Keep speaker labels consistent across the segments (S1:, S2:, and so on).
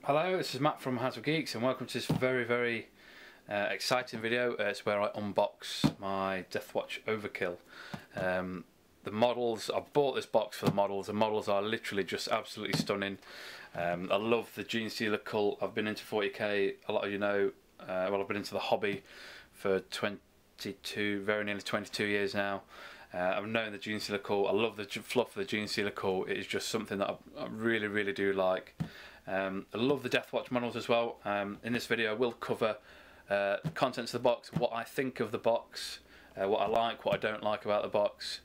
S1: Hello, this is Matt from House of Geeks and welcome to this very exciting video. It's where I unbox my Deathwatch Overkill. The models, I bought this box for the models. The models are literally just absolutely stunning. I love the Genestealer cult. I've been into 40k, a lot of you know, well, I've been into the hobby for very nearly 22 years now. I've known the Genestealer cult. I love the fluff of the Genestealer cult. It is just something that I really do like. I love the Deathwatch models as well. In this video I will cover the contents of the box, what I think of the box, what I like, what I don't like about the box.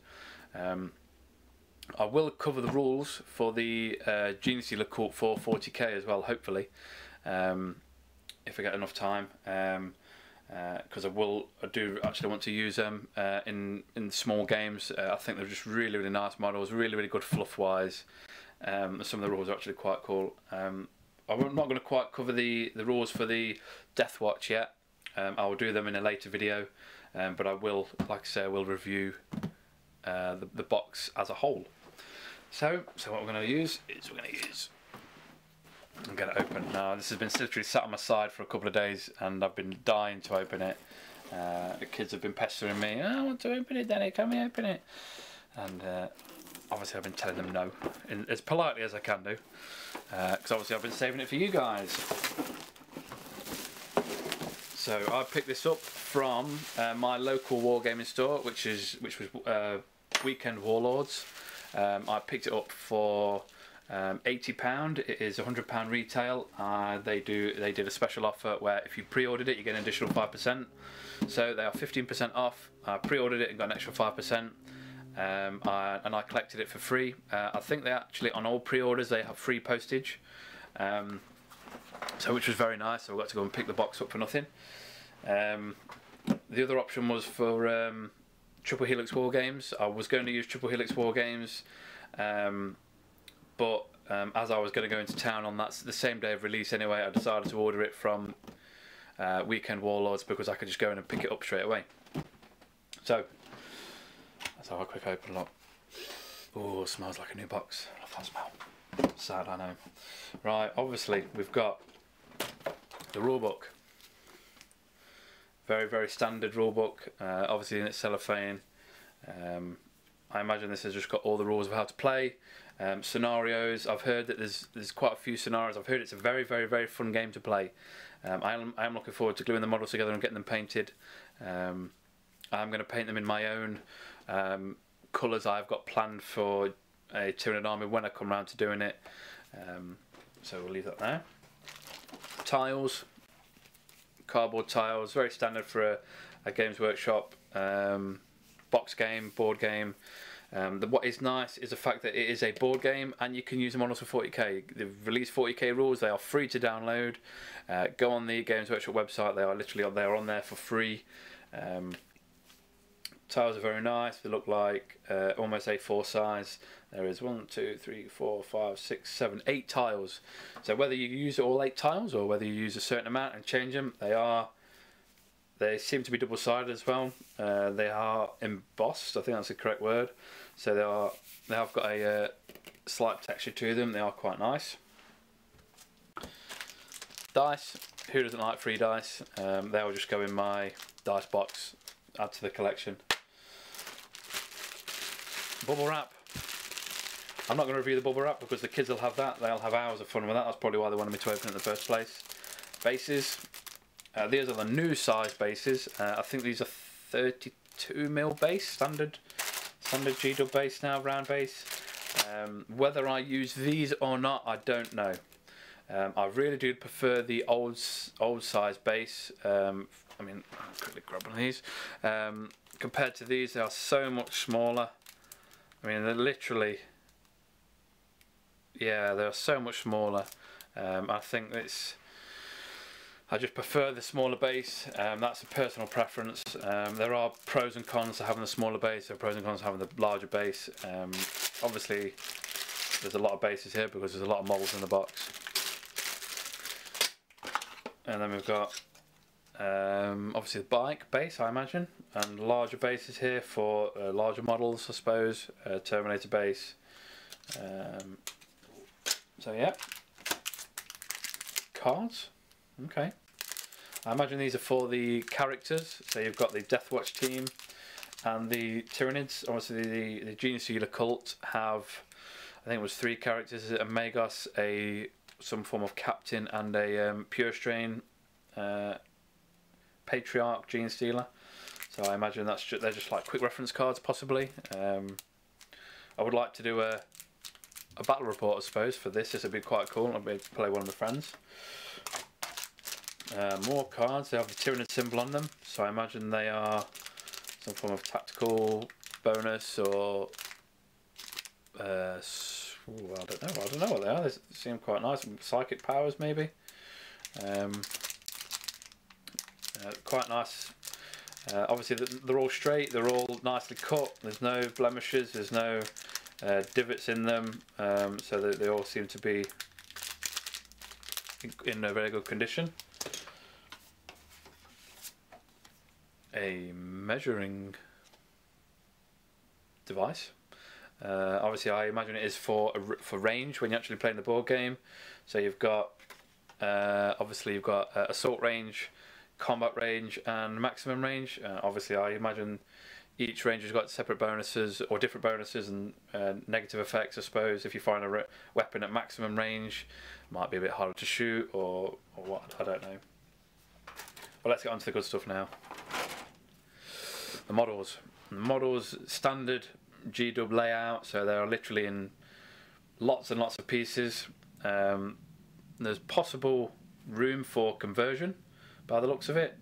S1: I will cover the rules for the Genestealer cult for 40k as well, hopefully, if I get enough time, because I do actually want to use them in small games. I think they're just really nice models, really good fluff wise. Some of the rules are actually quite cool. I'm not going to quite cover the rules for the Deathwatch yet. I will do them in a later video, but I will, like I say, I will review the box as a whole. So what we're going to use is and get it open. Now this has been literally sat on my side for a couple of days and I've been dying to open it. The kids have been pestering me, I want to open it, Daddy, can we open it? And obviously I've been telling them no, as politely as I can do, because obviously I've been saving it for you guys. So I picked this up from my local wargaming store, which was Weekend Warlords. I picked it up for £80. It is £100 retail. They did a special offer where if you pre-ordered it you get an additional 5%. So they are 15% off. I pre-ordered it and got an extra 5%. And I collected it for free. I think they actually, on all pre-orders, they have free postage, so which was very nice. So I got to go and pick the box up for nothing. The other option was for Triple Helix Wargames. I was going to use Triple Helix Wargames, but as I was going to go into town on the same day of release anyway, I decided to order it from Weekend Warlords because I could just go in and pick it up straight away. So let's have a quick open look. Oh, smells like a new box. I love that smell. Sad, I know. Right, obviously we've got the rulebook. Very standard rulebook. Obviously in its cellophane. I imagine this has just got all the rules of how to play. Scenarios. I've heard that there's quite a few scenarios. I've heard it's a very fun game to play. I am looking forward to gluing the models together and getting them painted. I'm going to paint them in my own colours I've got planned for a Tyranid army when I come around to doing it. So we'll leave that there. Tiles, cardboard tiles, very standard for a Games Workshop box game, board game. What is nice is the fact that it is a board game and you can use the models for 40k. They've released 40k rules, they are free to download. Go on the Games Workshop website, they are on there for free. Tiles are very nice. They look like almost A4 size. There is 1, 2, 3, 4, 5, 6, 7, 8 tiles. So whether you use all 8 tiles or whether you use a certain amount and change them, they seem to be double-sided as well. They are embossed, I think that's the correct word. So they have got a slight texture to them. They are quite nice. Dice. Who doesn't like free dice? They will just go in my dice box, add to the collection. Bubble wrap. I'm not going to review the bubble wrap because the kids will have that. They'll have hours of fun with that. That's probably why they wanted me to open it in the first place. Bases. These are the new size bases. I think these are 32mm base, standard G-dub base now, round base. Whether I use these or not, I don't know. I really do prefer the old size base. I mean, I'll quickly grab one of these. Compared to these, they are so much smaller. I mean, they're literally, yeah, they're so much smaller. I think I just prefer the smaller base. That's a personal preference. There are pros and cons to having the smaller base. There are pros and cons to having the larger base. Obviously, there's a lot of bases here because there's a lot of models in the box. And then we've got obviously the bike base, I imagine, and larger bases here for larger models, I suppose. Terminator base. So yeah, cards. Okay. I imagine these are for the characters. So you've got the Deathwatch team and the Tyranids. Obviously the Genestealer cult have, I think it was 3 characters, a Magus, some form of captain, and a pure strain Patriarch Genestealer. So I imagine they're just like quick reference cards possibly. I would like to do a battle report, I suppose, for this. This would be quite cool. I'll be able to play one of my friends. More cards. They have the Tyranid symbol on them, so I imagine they are some form of tactical bonus or I don't know what they are. They seem quite nice. Psychic powers maybe. Quite nice. Obviously they're all straight. They're all nicely cut. There's no blemishes. There's no divots in them. So they all seem to be in a very good condition. A measuring device. Obviously, I imagine it is for range when you're actually playing the board game. So you've got obviously you've got assault range, combat range, and maximum range. Obviously, I imagine each range has got separate bonuses or different bonuses and negative effects. I suppose if you find a weapon at maximum range, it might be a bit harder to shoot or what. I don't know. But let's get on to the good stuff now. The models. The models, standard G-dub layout, so they are literally in lots and lots of pieces. There's possible room for conversion by the looks of it.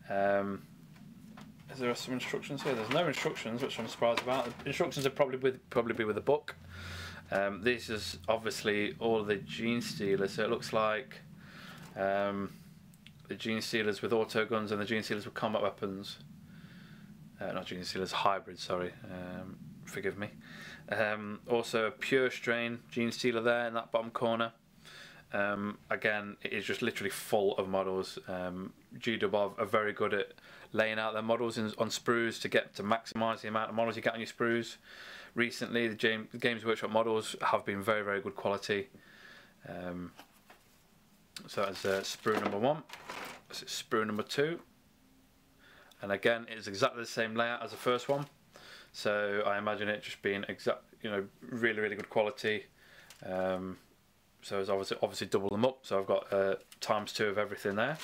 S1: Is there some instructions here? There's no instructions, which I'm surprised about. The instructions are probably be with a book. This is obviously all the Genestealers, so it looks like the Genestealers with auto guns and the Genestealers with combat weapons. Not Genestealers, hybrids, sorry. Forgive me. Also a pure strain Genestealer there in that bottom corner. Again, it is just literally full of models. G-Dub are very good at laying out their models on sprues to maximise the amount of models you get on your sprues. Recently, the Games Workshop models have been very, very good quality. So that's sprue number 1. This is sprue number 2. And again, it's exactly the same layout as the first one. So I imagine it just being really, really good quality. So it's obviously double them up. So I've got ×2 of everything there.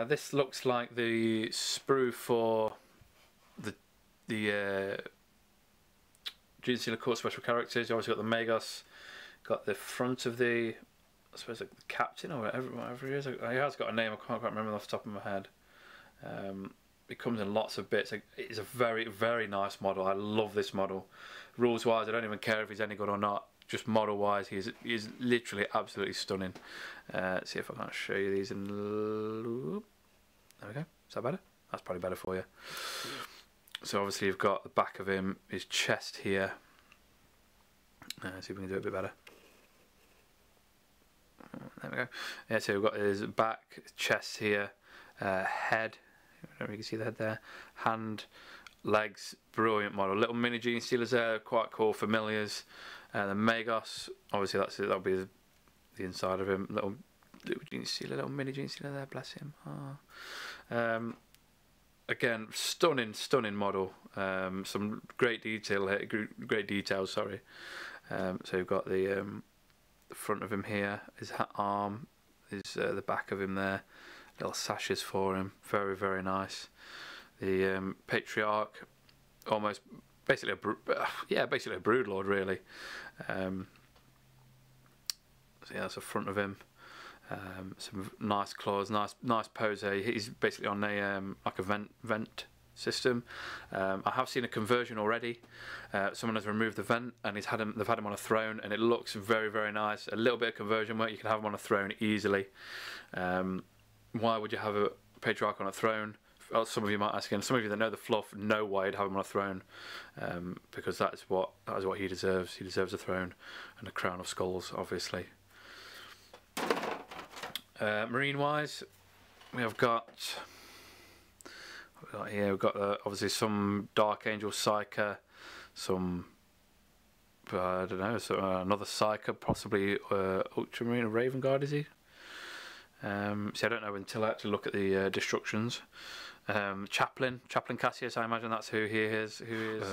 S1: This looks like the sprue for the Genestealer Court special characters. You obviously got the Magus, got the front of the, I suppose, like the captain or whatever he is. He has got a name. I can't quite remember off the top of my head. It comes in lots of bits. It's a very, very nice model. I love this model. Rules wise, I don't even care if he's any good or not. Just model wise, he's literally absolutely stunning. Let's see if I can show you these in. There we go. Is that better? That's probably better for you. So obviously you've got the back of him, his chest here. See if we can do it a bit better. There we go. Yeah, so we've got his back, chest here, head. I don't know if you can see the head there. Hand, legs, brilliant model. Little mini Genestealers there, quite cool, familiars. The Magus, obviously that'll be the inside of him. Little Genestealer, little mini Genestealer there, bless him. Oh. Again, stunning model. Some great detail here, great details. Sorry. So you've got the front of him here, his arm, the back of him there, little sashes for him, very, very nice. The Patriarch, almost basically basically a broodlord really. So yeah, that's the front of him. Some nice claws, nice pose here. He's basically on a like a vent system. I have seen a conversion already. Someone has removed the vent and they've had him on a throne, and it looks very, very nice. A little bit of conversion work, you can have him on a throne easily. Why would you have a Patriarch on a throne? Some of you might ask, and some of you that know the fluff know why you'd have him on a throne, because that is what he deserves. He deserves a throne and a crown of skulls, obviously. Marine wise, we've got here. We've got obviously some Dark Angel Psyker, some I don't know, so another Psyker, possibly Ultramarine or Raven Guard, is he? See, I don't know until I actually look at the destructions. Chaplain Cassius, I imagine that's who he is.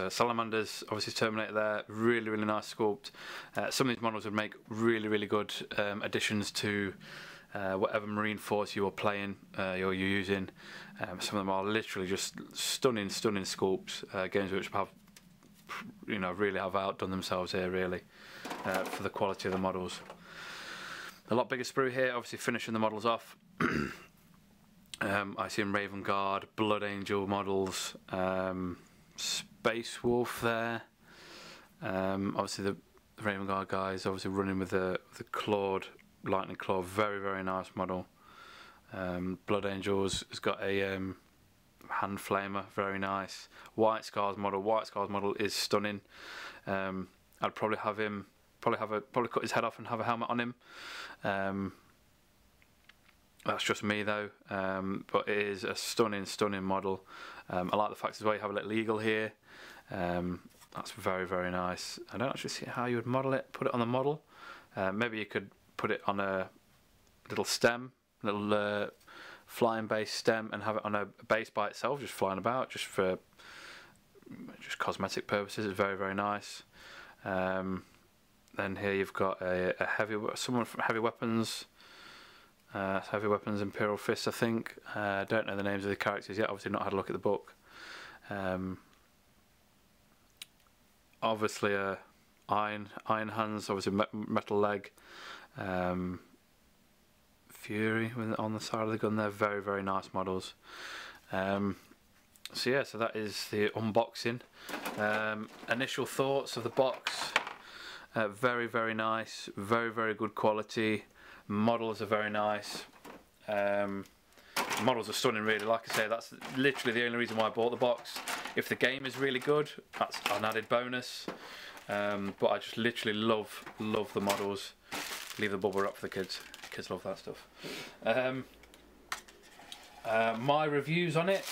S1: Salamanders, obviously Terminator there, really nice sculpt. Some of these models would make really good additions to whatever Marine Force you are playing, you're using. Some of them are literally just stunning sculpts. Games which have, really have outdone themselves here, really, for the quality of the models. A lot bigger sprue here, obviously finishing the models off. I see Raven Guard, Blood Angel models, Space Wolf there. Obviously the Raven Guard guys, obviously running with the clawed lightning claw, very nice model. Blood Angels has got a hand flamer, very nice. White Scars model is stunning. I'd probably have him, probably cut his head off and have a helmet on him. That's just me though, but it is a stunning model. I like the fact as well you have a little eagle here. That's very nice. I don't actually see how you would model it, put it on the model. Maybe you could put it on a little stem, little flying base stem, and have it on a base by itself, just flying about, just for cosmetic purposes. It's very nice. Then here you've got someone from Heavy Weapons. Heavy Weapons Imperial Fist, I think. I don't know the names of the characters yet. Obviously not had a look at the book. Obviously Iron Hands, obviously metal leg. Fury on the side of the gun there. Very nice models. So yeah, so that is the unboxing. Initial thoughts of the box. Very nice. Very good quality. Models are very nice. Models are stunning, really. Like I say, that's literally the only reason why I bought the box. If the game is really good, that's an added bonus. But I just literally love the models. Leave the bubble wrap for the kids. Kids love that stuff. My reviews on it.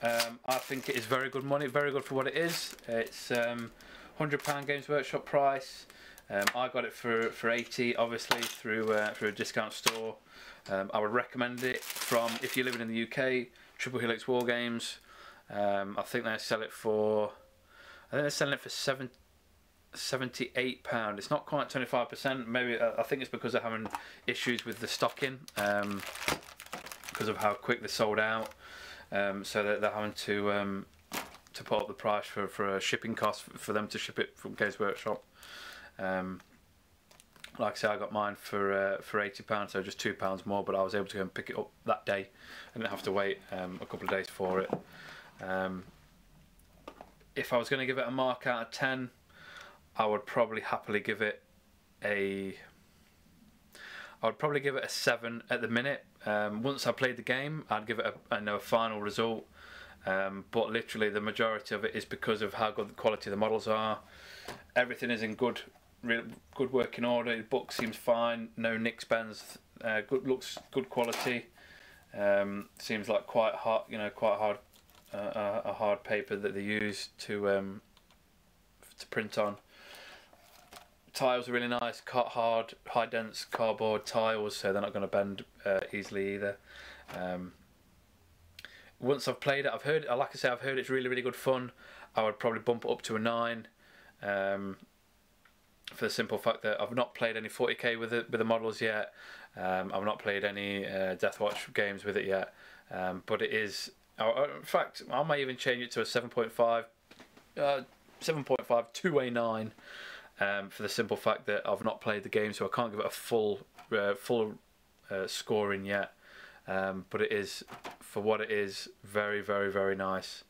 S1: I think it is very good money, very good for what it is. It's £100 Games Workshop price. I got it for 80, obviously through a discount store. I would recommend it from, if you're living in the UK, Triple Helix Wargames. I think they sell it for, they're selling it for £78. It's not quite 25%. Maybe I think it's because they're having issues with the stocking, because of how quick they sold out. So they're having to put up the price for a shipping cost for them to ship it from Games Workshop. Like I say, I got mine for £80, so just £2 more, but I was able to go and pick it up that day. I didn't have to wait a couple of days for it. If I was going to give it a mark out of 10, I would probably happily give it a 7 at the minute. Once I played the game, I'd give it a final result. But literally the majority of it is because of how good the quality of the models are. Everything is in good working order. The book seems fine, no nicks, bends, good looks, good quality. Seems like quite hard, a hard paper that they use to print on. Tiles are really nice, hard, high dense cardboard tiles, so they're not going to bend easily either. Once I've played it, I've heard it's really good fun. I would probably bump it up to a 9, for the simple fact that I've not played any 40k with the models yet. I've not played any Deathwatch games with it yet, but it is. In fact, I might even change it to a 7.5 to a 9, for the simple fact that I've not played the game, so I can't give it a full scoring yet. But it is, for what it is, very nice.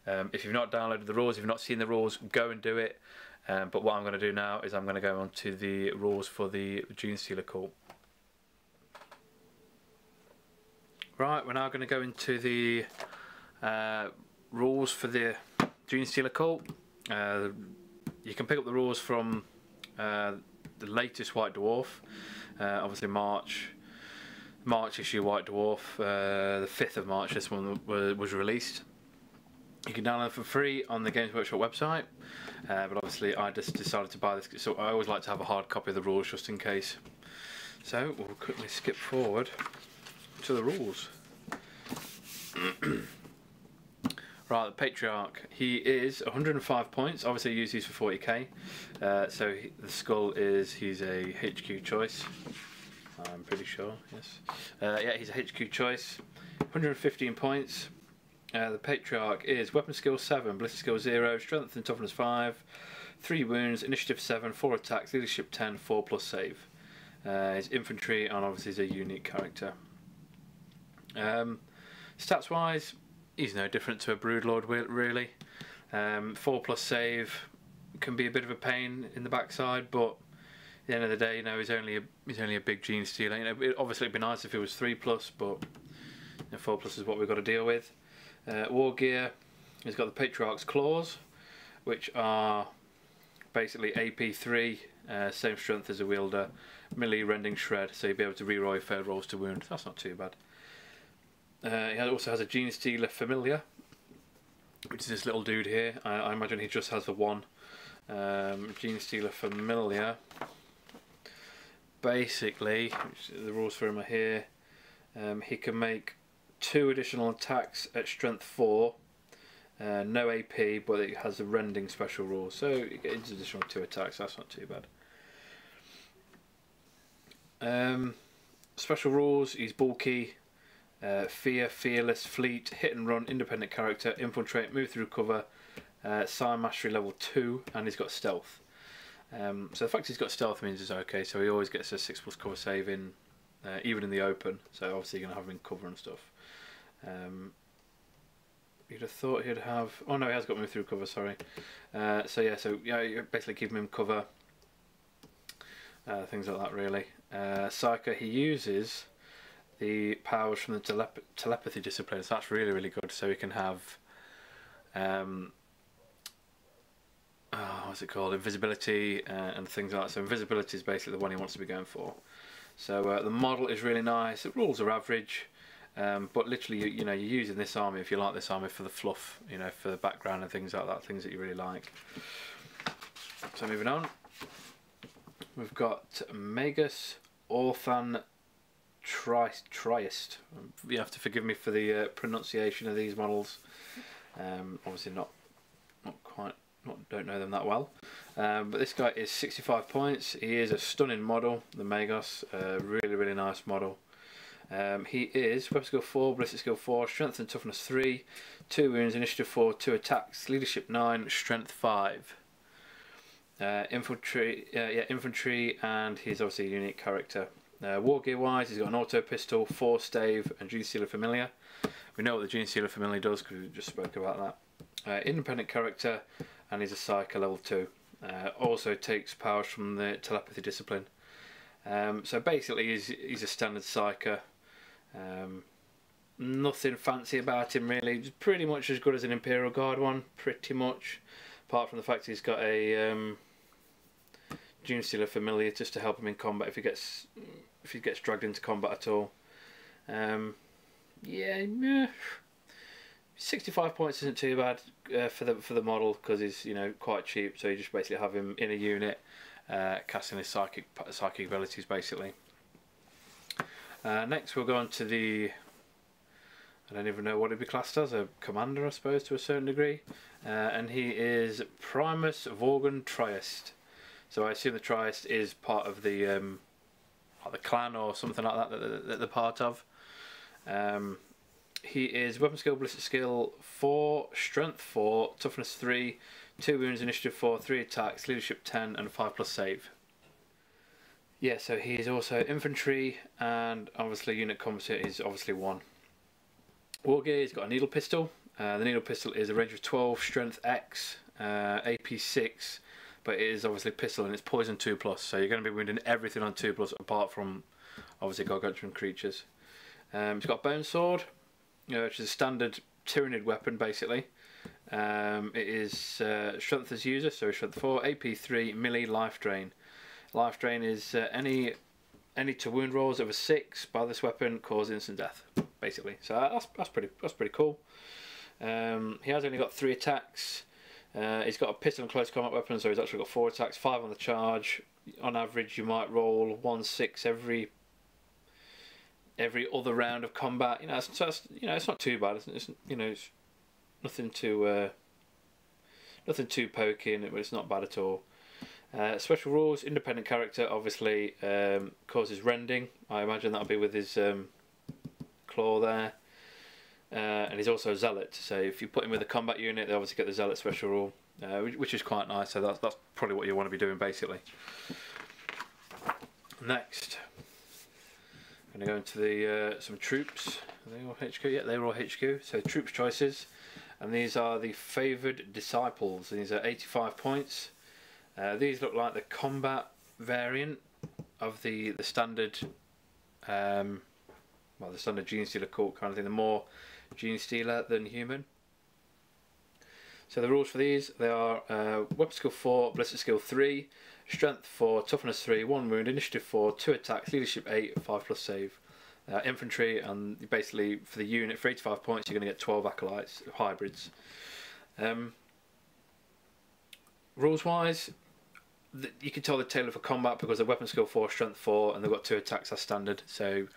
S1: If you've not downloaded the rules, if you've not seen the rules, go and do it. But what I'm going to do now is I'm going to go on to the rules for the Genestealer cult. Right, we're now going to go into the rules for the Genestealer cult. You can pick up the rules from the latest White Dwarf, obviously March issue White Dwarf, the 5th of March this one was released. You can download for free on the Games Workshop website, but obviously I just decided to buy this, so I always like to have a hard copy of the rules just in case. So we'll quickly skip forward to the rules. Right, the Patriarch, he is 105 points, obviously you use these for 40k, so the skull is, he's a HQ choice, I'm pretty sure, yes. Yeah, he's a HQ choice, 115 points. The Patriarch is weapon skill 7, ballistic skill 0, strength and toughness 5, 3 wounds, initiative 7, 4 attacks, leadership 10, 4 plus save. He's infantry and obviously he's a unique character. Stats wise, he's no different to a Broodlord really. 4 plus save can be a bit of a pain in the backside, but at the end of the day, you know, he's only a big Genestealer. You know, obviously it'd be nice if it was 3 plus, but you know, 4 plus is what we've got to deal with. War gear, he's got the Patriarch's claws, which are basically AP 3, same strength as a wielder, melee, rending, shred, so you'll be able to reroll your failed rolls to wound. That's not too bad. He also has a Genestealer familiar, which is this little dude here. I imagine he just has the one. Genestealer familiar. Basically, the rules for him are here. He can make 2 additional attacks at strength 4. No AP, but it has the rending special rule, so you get an additional 2 attacks. That's not too bad. Special rules: he's bulky. Fear, fearless, fleet, hit and run, independent character, infiltrate, move through cover, Sign Mastery level 2, and he's got stealth. So the fact he's got stealth means it's okay, so he always gets a 6 plus cover save in, even in the open, so obviously you're going to have him in cover and stuff. You'd have thought he'd have, oh no, he has got move through cover, sorry. So yeah, you're basically keeping him cover, things like that really. Psyker, he uses the powers from the telepathy discipline, so that's really good. So he can have what's it called, invisibility and things like that. So invisibility is basically the one he wants to be going for. So the model is really nice. The rules are average, but literally you know, you're using this army if you like this army for the fluff, you know, for the background and things like that, things that you really like. So moving on, we've got Magus, Orthan, Triest. You have to forgive me for the pronunciation of these models. Obviously not quite, don't know them that well. But this guy is 65 points. He is a stunning model, the Magus. Really nice model. He is weapon skill 4, ballistic skill 4, strength and toughness 3, 2 wounds, initiative 4, 2 attacks, leadership 9, strength 5. Infantry, and he's obviously a unique character. War gear wise, he's got an auto pistol, 4 stave, and Genestealer familiar. We know what the Genestealer familiar does because we just spoke about that. Independent character, and he's a Psyker level 2. Also takes powers from the telepathy discipline. So basically, he's a standard Psyker. Nothing fancy about him really. He's pretty much as good as an Imperial Guard one, pretty much. Apart from the fact he's got a Genestealer familiar just to help him in combat if he gets dragged into combat at all. Yeah, 65 points isn't too bad for the model because he's, you know, quite cheap. So you just basically have him in a unit, casting his psychic abilities basically. Next we'll go on to the, I don't even know what it'd be classed as, a commander I suppose to a certain degree, and he is Primus Vorgan Triest. So I assume the Triest is part of the clan or something like that they're part of. He is weapon skill, ballistic skill 4, strength 4, toughness 3, 2 wounds, initiative 4, 3 attacks, leadership 10, and 5 plus save. Yeah, so he is also infantry, and obviously unit composite is obviously 1. War gear, he's got a needle pistol. The needle pistol is a range of 12, strength X, AP 6, but it is obviously pistol and it's poison 2+, so you're going to be wounding everything on 2+, apart from obviously gargantuan creatures. He's got a bone sword, which is a standard Tyranid weapon basically. It is strength as user, so strength 4, AP 3, melee, life drain. Life drain is any to wound rolls over 6 by this weapon cause instant death, basically. So that's pretty cool. He has only got 3 attacks. He's got a pistol and close combat weapon, so he's actually got 4 attacks, 5 on the charge. On average, you might roll 1/6 every other round of combat. You know, it's not too bad. It's nothing too pokey in it, but it's not bad at all. Special rules: independent character obviously causes rending. I imagine that'll be with his claw there. And he's also a zealot, so if you put him with a combat unit, they obviously get the zealot special rule, which is quite nice. So that's probably what you want to be doing basically. Next, I'm going to go into the some troops. Are they all HQ? Yeah, they were all HQ. So troops choices, and these are the favoured disciples. And these are 85 points. These look like the combat variant of the standard, well, the standard Genestealer cult kind of thing. The more Genestealer than human. So the rules for these, they are weapon skill 4, ballistic skill 3, strength 4, toughness 3, 1 wound, initiative 4, 2 attacks, leadership 8, 5+ save. Infantry, and basically for the unit, for 85 points, you're going to get 12 acolytes, hybrids. Rules wise, you can tell they're tailored for combat because they're weapon skill 4, strength 4, and they've got 2 attacks as standard. So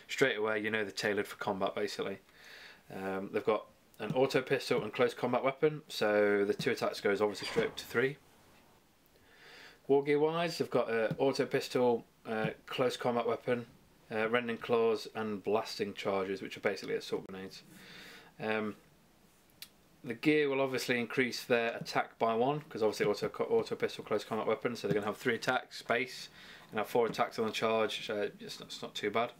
S1: straight away, you know they're tailored for combat basically. They've got an auto pistol and close combat weapon, so the 2 attacks goes obviously straight up to 3. War gear wise, they've got an auto pistol, close combat weapon, rending claws, and blasting charges, which are basically assault grenades. The gear will obviously increase their attack by 1 because obviously auto pistol, close combat weapon, so they're going to have 3 attacks base and have 4 attacks on the charge. So it's not too bad.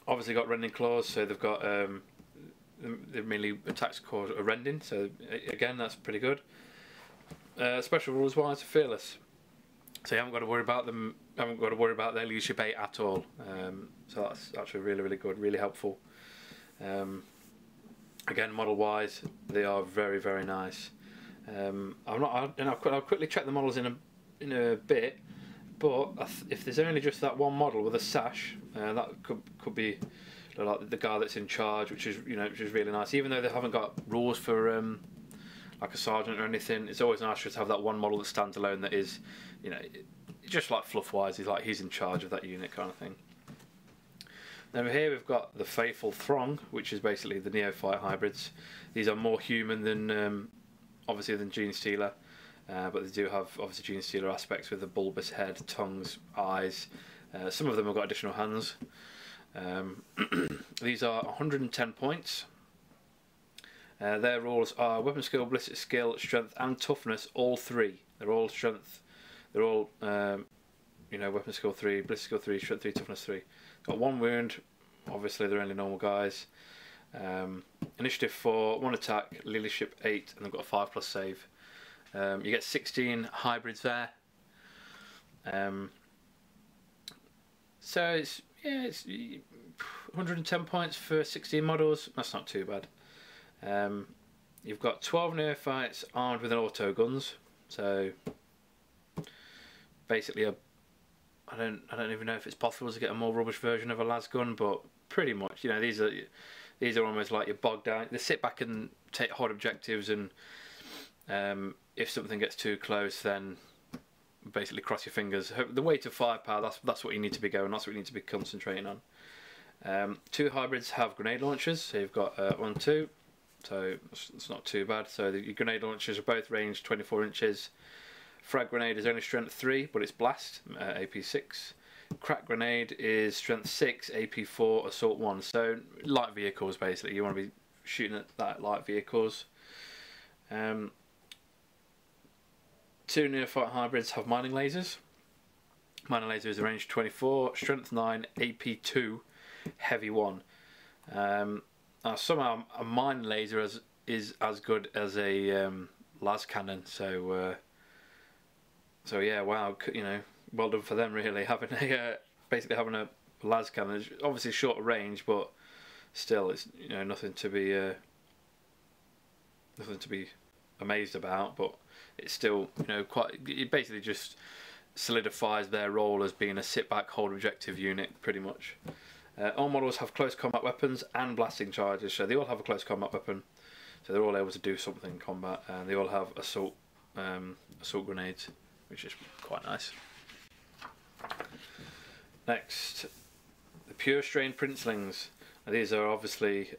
S1: Obviously got rending claws, so they've got they're mainly attacks called a rending, so again that's pretty good. Special rules wise, fearless, so you haven't got to worry about them. Haven't got to worry about their leadership 8 at all. So that's actually really good, really helpful. Again, model wise, they are very nice. I'll quickly check the models in a bit. But if there's only just that one model with a sash, that could be like the guy that's in charge, which is really nice. Even though they haven't got rules for like a sergeant or anything, it's always nice just to have that one model that stands alone. That is, just like fluff wise, he's in charge of that unit kind of thing. Over here we've got the Faithful Throng, which is basically the neophyte hybrids. These are more human than obviously than Genestealer. But they do have obviously Genestealer aspects with the bulbous head, tongues, eyes. Some of them have got additional hands. These are 110 points. Their rules are weapon skill, ballistic skill, strength, and toughness. All 3. They're all strength. They're all weapon skill 3, ballistic skill 3, strength 3, toughness 3. Got 1 wound. Obviously they're only normal guys. Initiative 4, 1 attack, leadership 8, and they've got a 5+ save. You get 16 hybrids there. So it's 110 points for 16 models. That's not too bad. You've got 12 neophytes armed with an auto guns. So basically, I don't even know if it's possible to get a more rubbish version of a las gun, but pretty much, these are almost like your bogged down. They sit back and take hard objectives, and if something gets too close, then basically cross your fingers. The weight of firepower, that's what you need to be going. That's what you need to be concentrating on. 2 hybrids have grenade launchers, so you've got 1, 2. So it's not too bad. So your grenade launchers are both ranged 24 inches. Frag grenade is only strength 3, but it's blast, AP 6. Crack grenade is strength 6, AP 4, assault 1. So light vehicles basically. You want to be shooting at that light vehicles. 2 neophyte hybrids have mining lasers. Mining laser is range 24, strength 9, AP 2, heavy 1. Somehow a mining laser is as good as a las cannon. So yeah, wow, well done for them really, having basically having a las cannon. It's obviously shorter range, but still, it's nothing to be amazed about. But it's still it basically just solidifies their role as being a sit back hold objective unit pretty much. All models have close combat weapons and blasting charges, so they all have a close combat weapon, so they're all able to do something in combat, and they all have assault grenades, which is quite nice. Next, the Pure Strain Princelings. Now, these are obviously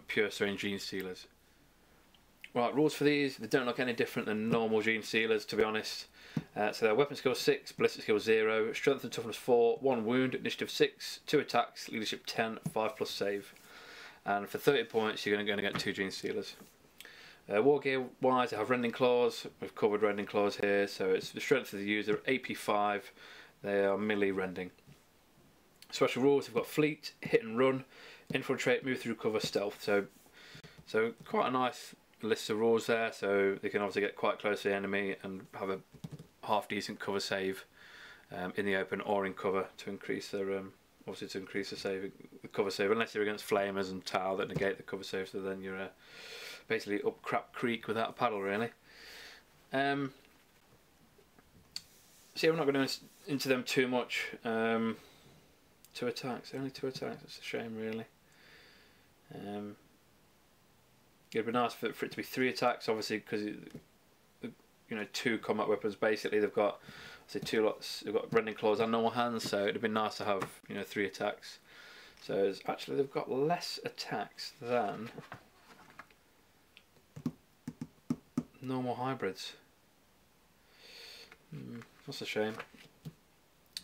S1: Pure Strain Genestealers. Right, rules for these, they don't look any different than normal Genestealers, to be honest. So they're weapon skill 6, ballistic skill 0, strength and toughness 4, 1 wound, initiative 6, 2 attacks, leadership 10, 5 plus save. And for 30 points, you're going to get 2 Genestealers. War gear wise, they have rending claws. We've covered rending claws here, so it's the strength of the user, AP 5, they are melee rending. Special rules, we've got fleet, hit and run, infiltrate, move through cover, stealth. So quite a nice list of rules there, so they can obviously get quite close to the enemy and have a half decent cover save in the open or in cover to increase their obviously to increase the cover save, unless you're against flamers and tau that negate the cover save, so then you're basically up crap creek without a paddle, really. So yeah, we're not going to into them too much. 2 attacks, only 2 attacks, that's a shame, really. It'd be nice for it to be 3 attacks, obviously, because you know, 2 combat weapons. Basically, they've got they've got rending claws and normal hands, so it'd be nice to have 3 attacks. So actually, they've got less attacks than normal hybrids. That's a shame.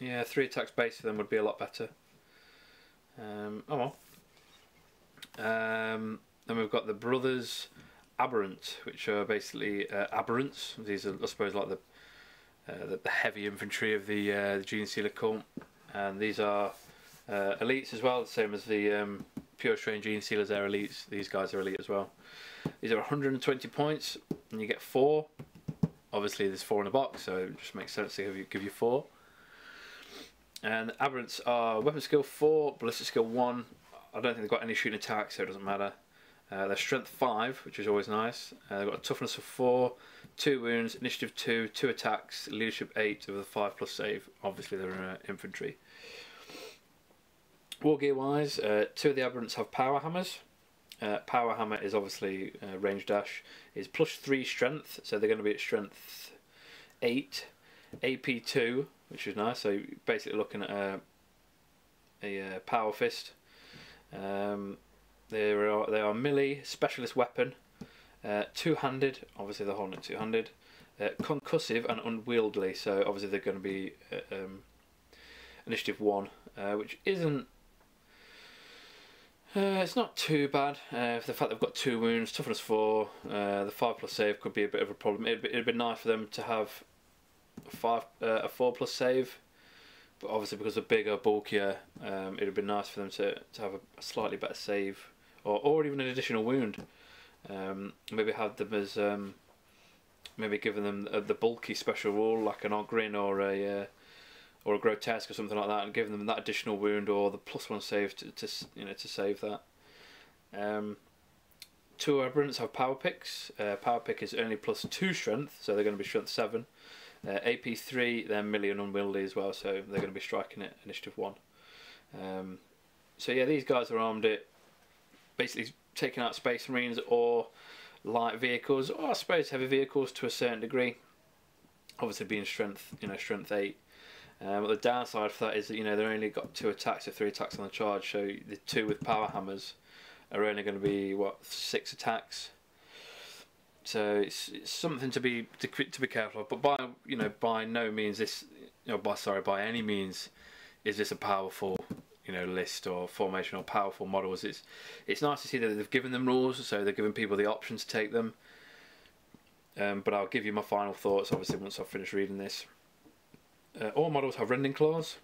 S1: Yeah, 3 attacks base for them would be a lot better. Oh well. Then we've got the brothers Aberrant, which are basically Aberrants. These are, I suppose, like the heavy infantry of the Genestealer cult, and these are elites as well, the same as the Pure Strain Genestealers. They're elites. These guys are elite as well. These are 120 points, and you get 4. Obviously, there's 4 in a box, so it just makes sense to give you 4. And the Aberrants are weapon skill 4, ballistic skill 1. I don't think they've got any shooting attacks, so it doesn't matter. They're strength 5, which is always nice. They've got a toughness of 4, 2 wounds, initiative 2, 2 attacks, leadership 8 with a 5 plus save. Obviously, they're infantry. War gear wise, 2 of the Aberrants have power hammers. Power hammer is obviously range dash, is plus 3 strength, so they're going to be at strength 8, AP 2, which is nice. So basically looking at a power fist. They are melee, specialist weapon, 2-handed. Obviously they're holding it 2-handed. Concussive and unwieldy. So obviously they're going to be initiative 1, which isn't. It's not too bad. For the fact they've got 2 wounds, toughness 4, the 5 plus save could be a bit of a problem. It'd be nice for them to have a 4 plus save, but obviously because they're bigger, bulkier, it'd be nice for them to have a slightly better save, or even an additional wound. Maybe have them as maybe giving them the bulky special rule like an Ogrin or a grotesque or something like that, and giving them that additional wound or the +1 save to save that. 2 Aberrants have power picks. Power pick is only +2 strength, so they're going to be strength 7. AP 3, they're melee and unwieldy as well, so they're going to be striking at initiative 1. So yeah, these guys are armed at basically taking out Space Marines or light vehicles, or I suppose heavy vehicles to a certain degree. Obviously being strength, strength 8. But the downside for that is that they've only got 2 attacks or 3 attacks on the charge, so the 2 with power hammers are only going to be 6 attacks. So it's something to be careful of. But by no means by any means is this a powerful list or formation or powerful models. It's nice to see that they've given them rules, so they're giving people the option to take them. But I'll give you my final thoughts obviously once I've finished reading this. All models have rending claws.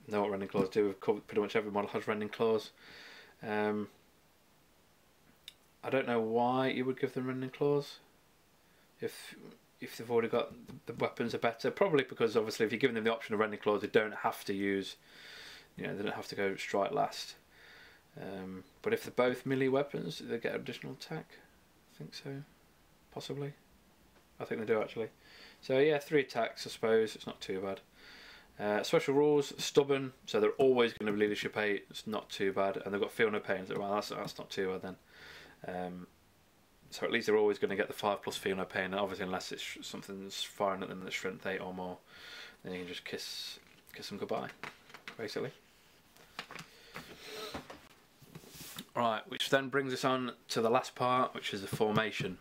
S1: Know what rending claws do. We've covered pretty much every model has rending claws. I don't know why you would give them rending claws if they've already got the weapons are better. Probably because obviously if you're giving them the option of rending claws, they don't have to use, they don't have to go strike last. But if they're both melee weapons, they get additional attack. I think so, possibly. I think they do actually. So yeah, 3 attacks I suppose. It's not too bad. Special rules, stubborn, so they're always going to be leadership 8. It's not too bad, and they've got feel no pain. So well, that's not too bad then. So at least they're always going to get the 5+ feel no pain. Obviously, unless it's something's firing at them that's strength 8 or more, then you can just kiss them goodbye, basically. Right, which then brings us on to the last part, which is the formation.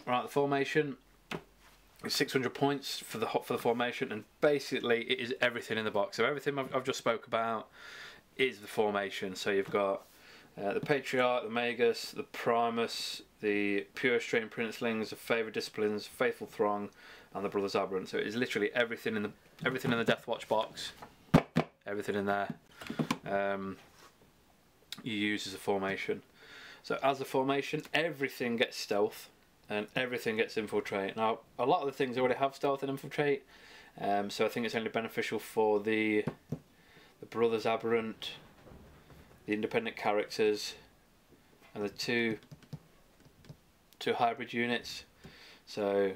S1: Right, the formation is 600 points for the formation, and basically it is everything in the box. So everything I've just spoke about is the formation. So you've got the Patriarch, the Magus, the Primus, the Pure Strain Princelings, the Favoured Disciplines, Faithful Throng, and the Brothers Aberrant. So it is literally everything in the Deathwatch box. Everything in there you use as a formation. So as a formation, everything gets stealth and everything gets infiltrate. Now a lot of the things already have stealth and infiltrate, so I think it's only beneficial for the Brothers Aberrant, the independent characters, and the two hybrid units. So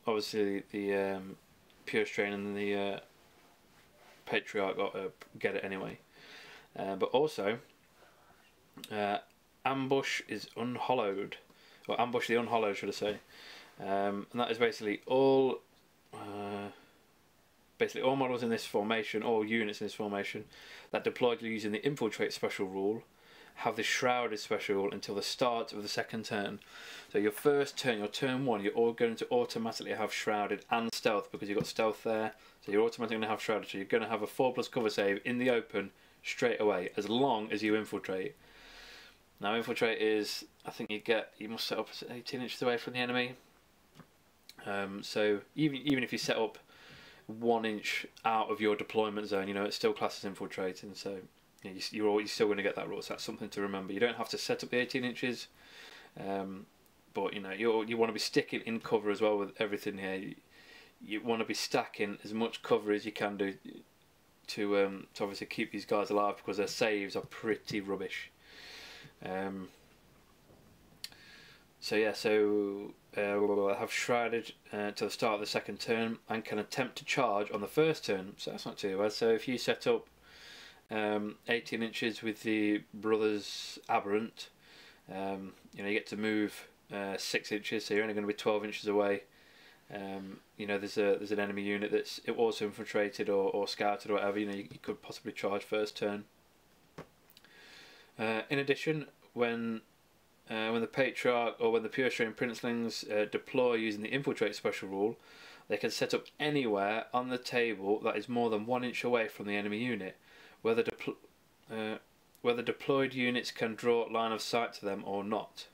S1: obviously the Pure Strain and the Patriarch get it anyway, but also Ambush is unhollowed, or Ambush the Unhollowed should I say, and that is basically all models in this formation, all units in this formation that deployed using the Infiltrate special rule have the Shrouded special rule until the start of the second turn. So your first turn, your turn 1, you're all going to automatically have Shrouded and Stealth, because you've got Stealth there, so you're automatically going to have Shrouded, so you're going to have a 4+ cover save in the open straight away, as long as you infiltrate. Now infiltrate is, I think you must set up 18 inches away from the enemy. So even if you set up 1 inch out of your deployment zone, you know, it's still classed as infiltrating. So you're still going to get that rule. So that's something to remember. You don't have to set up the 18 inches, but you know you want to be sticking in cover as well with everything here. You want to be stacking as much cover as you can do to obviously keep these guys alive, because their saves are pretty rubbish. So yeah, we'll have Shrouded to the start of the second turn and can attempt to charge on the first turn, so that's not too bad. So if you set up 18 inches with the Brothers Aberrant, you know, you get to move 6 inches, so you're only going to be 12 inches away. You know, there's an enemy unit that's also infiltrated or scouted or whatever, you know, you could possibly charge first turn. In addition, when the Patriarch or when the Pure Strain Princelings deploy using the Infiltrate special rule, they can set up anywhere on the table that is more than 1 inch away from the enemy unit, whether deployed units can draw line of sight to them or not.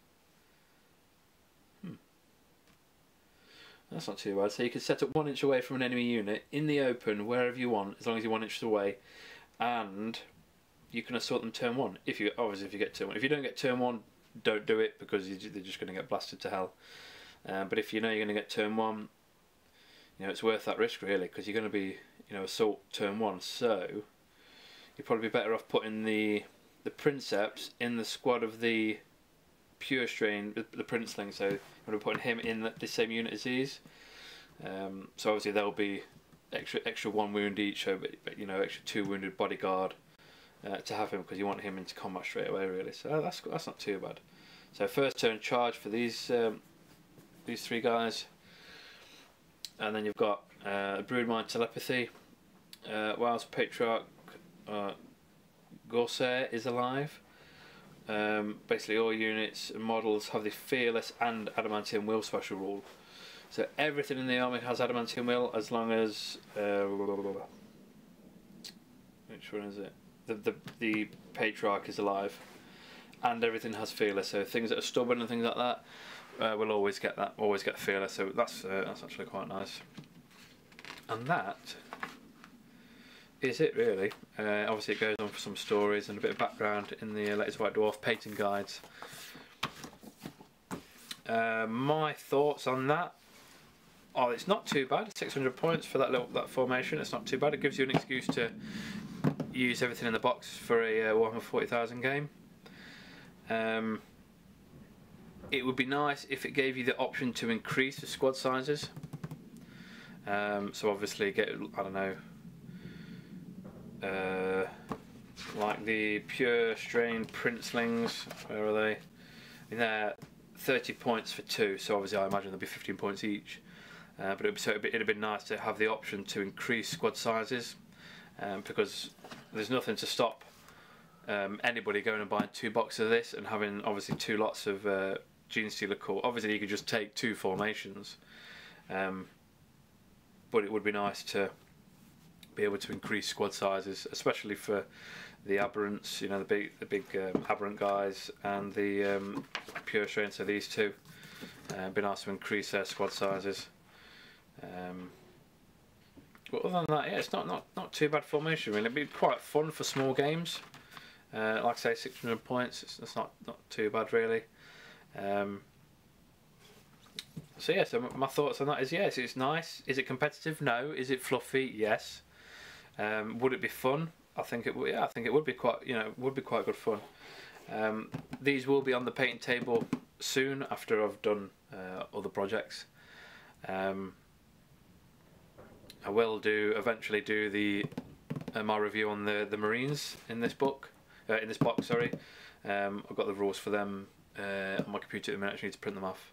S1: That's not too bad. So you can set up 1 inch away from an enemy unit in the open wherever you want, as long as you're 1 inch away, and you can assault them turn 1. Obviously if you get turn 1. If you don't get turn 1, don't do it, because they're just going to get blasted to hell. But if you know you're going to get turn 1, you know, it's worth that risk really, because you're going to be, you know, assault turn 1. So you'd probably be better off putting the Princeps in the squad of the Pure Strain, the Princeling. So you're going to be putting him in the same unit as these. So obviously there'll be extra 1 wound each, so but you know, extra 2 wounded bodyguard to have him, because you want him into combat straight away really. So that's not too bad. So first turn charge for these 3 guys, and then you've got Broodmind Telepathy. Whilst Patriarch Gorsair is alive, basically all units and models have the Fearless and Adamantium Will special rule. So everything in the army has Adamantium Will, as long as which one is it? The Patriarch is alive, and everything has Fearless. So things that are stubborn and things like that will always get Fearless. So that's actually quite nice. And that is it really. Obviously it goes on for some stories and a bit of background in the latest White Dwarf painting guides. My thoughts on that: oh, it's not too bad. 600 points for that formation. It's not too bad. It gives you an excuse to use everything in the box for a Warhammer 40,000 game. It would be nice if it gave you the option to increase the squad sizes. So obviously get, I don't know, like the pure strain Princelings, where are they? I mean, they're 30 points for 2, so obviously I imagine there'll be 15 points each. But it'd have been nice to have the option to increase squad sizes, because there's nothing to stop anybody going and buying 2 boxes of this and having obviously 2 lots of Genestealer core. Obviously you could just take 2 formations, but it would be nice to be able to increase squad sizes, especially for the Aberrants, you know, the big Aberrant guys, and the pure strain. So these two, it'd be nice to increase their squad sizes. But other than that, yeah, it's not too bad formation really. It'd be quite fun for small games. Like I say, 600 points. It's not too bad really. So yeah, so my thoughts on that is yes, it's nice. Is it competitive? No. Is it fluffy? Yes. Would it be fun? I think it would. Yeah, I think it would be quite. You know, would be quite good fun. These will be on the painting table soon after I've done other projects. I will eventually do my review on the Marines in this book, in this box. Sorry, I've got the rules for them on my computer at the minute. I actually need to print them off.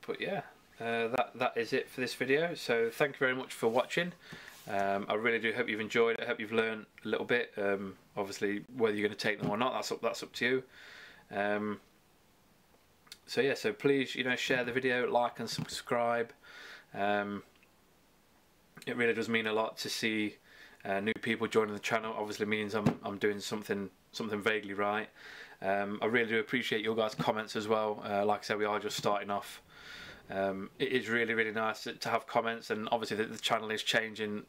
S1: But yeah, that is it for this video. So thank you very much for watching. I really do hope you've enjoyed it. I hope you've learned a little bit. Obviously, whether you're going to take them or not, that's up to you. So yeah, so please, you know, share the video, like and subscribe. It really does mean a lot to see new people joining the channel. Obviously means I'm doing something vaguely right. I really do appreciate your guys' comments as well. Like I said, we are just starting off. It is really nice to have comments, and obviously the channel is changing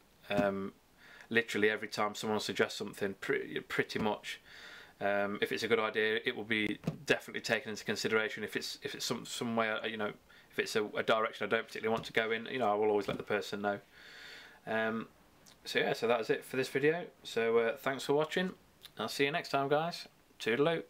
S1: literally every time someone suggests something. Pretty much, if it's a good idea, it will be definitely taken into consideration. If it's somewhere, you know, if it's a direction I don't particularly want to go in, you know, I will always let the person know. So yeah, so that is it for this video. So thanks for watching. I'll see you next time, guys. Toodaloo.